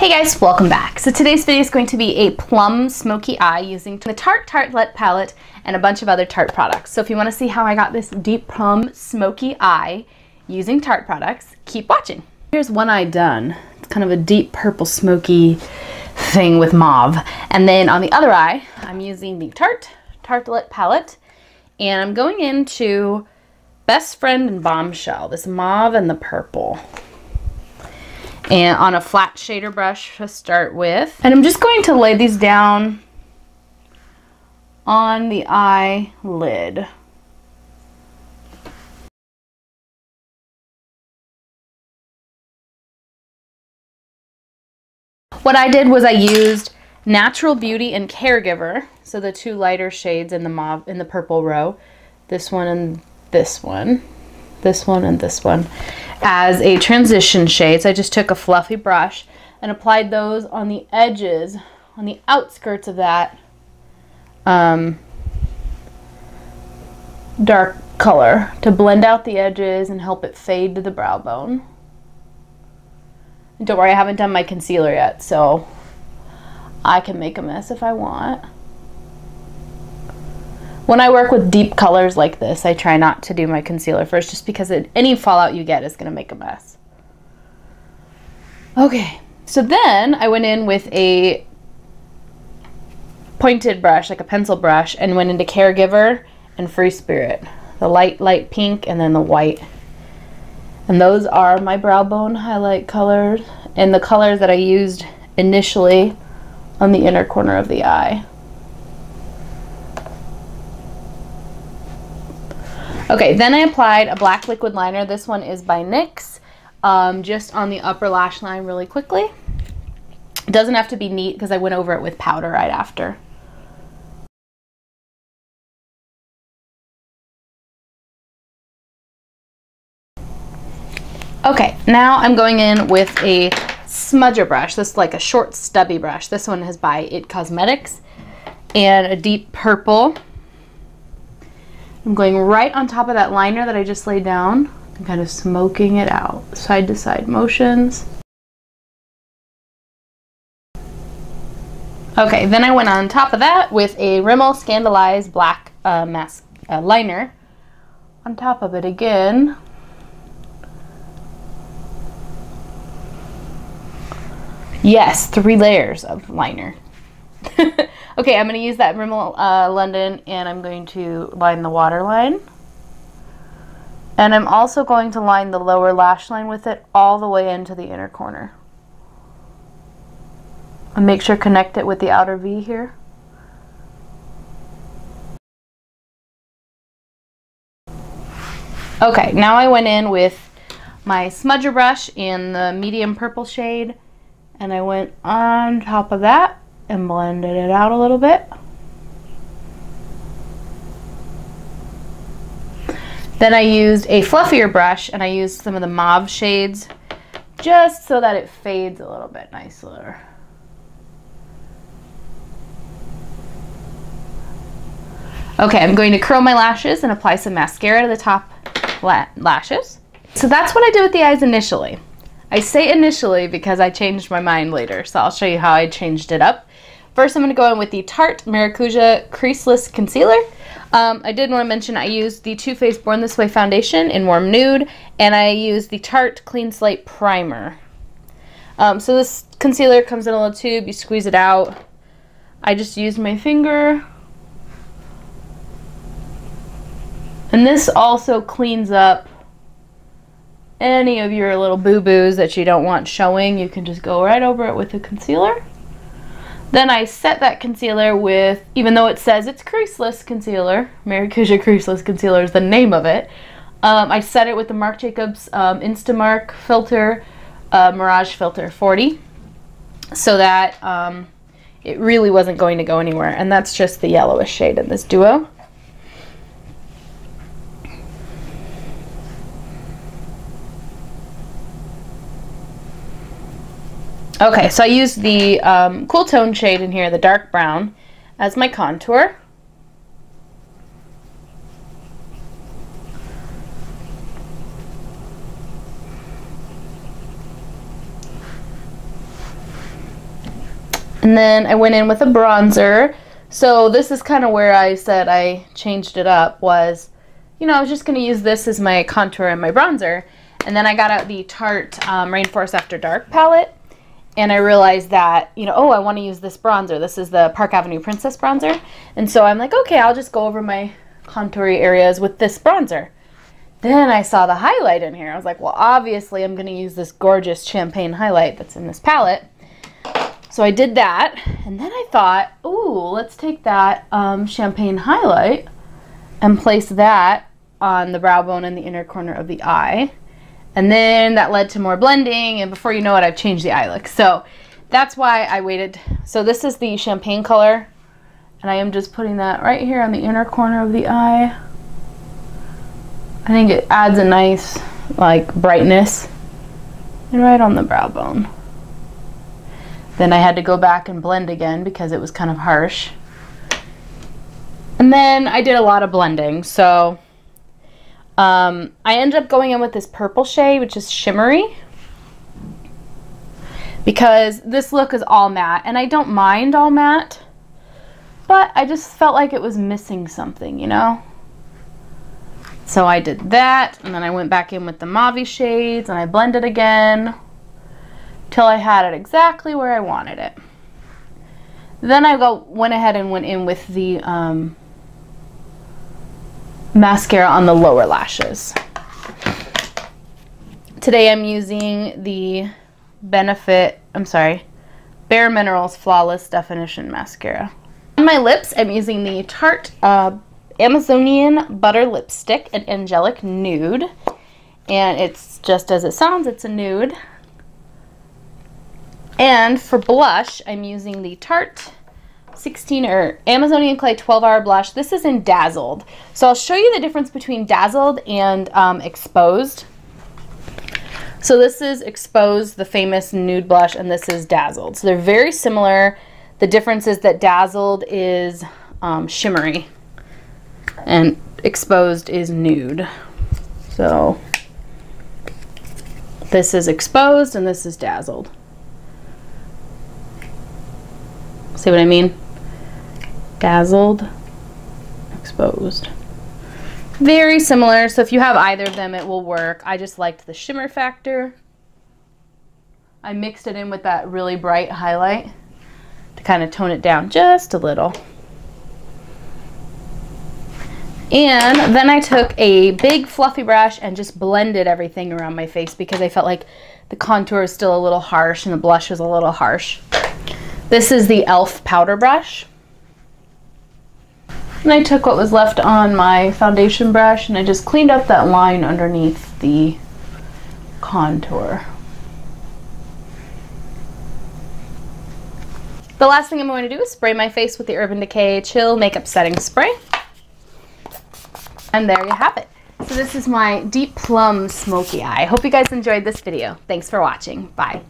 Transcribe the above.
Hey guys, welcome back. So today's video is going to be a Plum Smoky Eye using the Tarte Tartelette palette and a bunch of other Tarte products. So if you want to see how I got this deep Plum Smoky Eye using Tarte products, keep watching. Here's one eye done. It's kind of a deep purple smoky thing with mauve. And then on the other eye, I'm using the Tarte Tartelette palette and I'm going into Best Friend and Bombshell, this mauve and the purple. And on a flat shader brush to start with. And I'm just going to lay these down on the eyelid. What I did was I used Natural Beauty and Caregiver, so the two lighter shades in the mauve, in the purple row, this one and this one, this one and this one, as a transition shade. So I just took a fluffy brush and applied those on the edges, on the outskirts of that dark color to blend out the edges and help it fade to the brow bone. And don't worry, I haven't done my concealer yet, so I can make a mess if I want. When I work with deep colors like this, I try not to do my concealer first, just because any fallout you get is going to make a mess. Okay, so then I went in with a pointed brush, like a pencil brush, and went into Caregiver and Free Spirit. The light pink and then the white. And those are my brow bone highlight colors, and the colors that I used initially on the inner corner of the eye. Okay, then I applied a black liquid liner. This one is by NYX, just on the upper lash line really quickly. It doesn't have to be neat because I went over it with powder right after. Okay, now I'm going in with a smudger brush. This is like a short stubby brush. This one is by It Cosmetics, and a deep purple. I'm going right on top of that liner that I just laid down and kind of smoking it out, side to side motions. Okay, then I went on top of that with a Rimmel Scandalized black liner on top of it again. Yes, 3 layers of liner. Okay, I'm going to use that Rimmel London, and I'm going to line the waterline. And I'm also going to line the lower lash line with it all the way into the inner corner. And make sure connect it with the outer V here. Okay, now I went in with my smudger brush in the medium purple shade, and I went on top of that and blended it out a little bit. Then I used a fluffier brush and I used some of the mauve shades just so that it fades a little bit nicer. Okay, I'm going to curl my lashes and apply some mascara to the top lashes. So that's what I did with the eyes initially. I say initially because I changed my mind later, so I'll show you how I changed it up. First, I'm going to go in with the Tarte Maracuja Creaseless Concealer. I did want to mention I used the Too Faced Born This Way foundation in Warm Nude, and I used the Tarte Clean Slate Primer. So this concealer comes in a little tube, you squeeze it out. I just used my finger. And this also cleans up any of your little boo-boos that you don't want showing. You can just go right over it with the concealer. Then I set that concealer with, even though it says it's Creaseless Concealer, Maracuja Creaseless Concealer is the name of it, I set it with the Marc Jacobs Instamarc filter, Mirage filter 40, so that it really wasn't going to go anywhere. And that's just the yellowish shade in this duo. Okay, so I used the cool tone shade in here, the dark brown, as my contour. And then I went in with a bronzer. So this is kind of where I said I changed it up was, you know, I was just going to use this as my contour and my bronzer. And then I got out the Tarte Rainforest After Dark palette. And I realized that, you know, oh, I want to use this bronzer. This is the Park Avenue Princess bronzer. And so I'm like, okay, I'll just go over my contoury areas with this bronzer. Then I saw the highlight in here. I was like, well, obviously I'm going to use this gorgeous champagne highlight that's in this palette. So I did that, and then I thought, ooh, let's take that champagne highlight and place that on the brow bone in the inner corner of the eye. And then that led to more blending, and before you know it, I've changed the eye look. So that's why I waited. So this is the champagne color, and I am just putting that right here on the inner corner of the eye. I think it adds a nice, like, brightness, and right on the brow bone. Then I had to go back and blend again because it was kind of harsh. And then I did a lot of blending. So I ended up going in with this purple shade, which is shimmery, because this look is all matte. And I don't mind all matte, but I just felt like it was missing something, you know? So I did that, and then I went back in with the mauve shades, and I blended again till I had it exactly where I wanted it. Then I went ahead and went in with the mascara on the lower lashes. Today I'm using the BareMinerals Flawless Definition Mascara. On my lips, I'm using the Tarte Amazonian Butter Lipstick in Angelic Nude. And it's just as it sounds, it's a nude. And for blush, I'm using the Tarte Amazonian Clay 12-Hour Blush. This is in Dazzled. So I'll show you the difference between Dazzled and Exposed. So this is Exposed, the famous nude blush, and this is Dazzled. So they're very similar. The difference is that Dazzled is shimmery and Exposed is nude. So this is Exposed and this is Dazzled. See what I mean? Dazzled, Exposed. Very similar, so if you have either of them, it will work. I just liked the shimmer factor. I mixed it in with that really bright highlight to kind of tone it down just a little. And then I took a big fluffy brush and just blended everything around my face because I felt like the contour is still a little harsh and the blush was a little harsh. This is the e.l.f. powder brush. And I took what was left on my foundation brush and I just cleaned up that line underneath the contour. The last thing I'm going to do is spray my face with the Urban Decay Chill Makeup Setting Spray. And there you have it. So this is my Deep Plum Smoky Eye. I hope you guys enjoyed this video. Thanks for watching. Bye.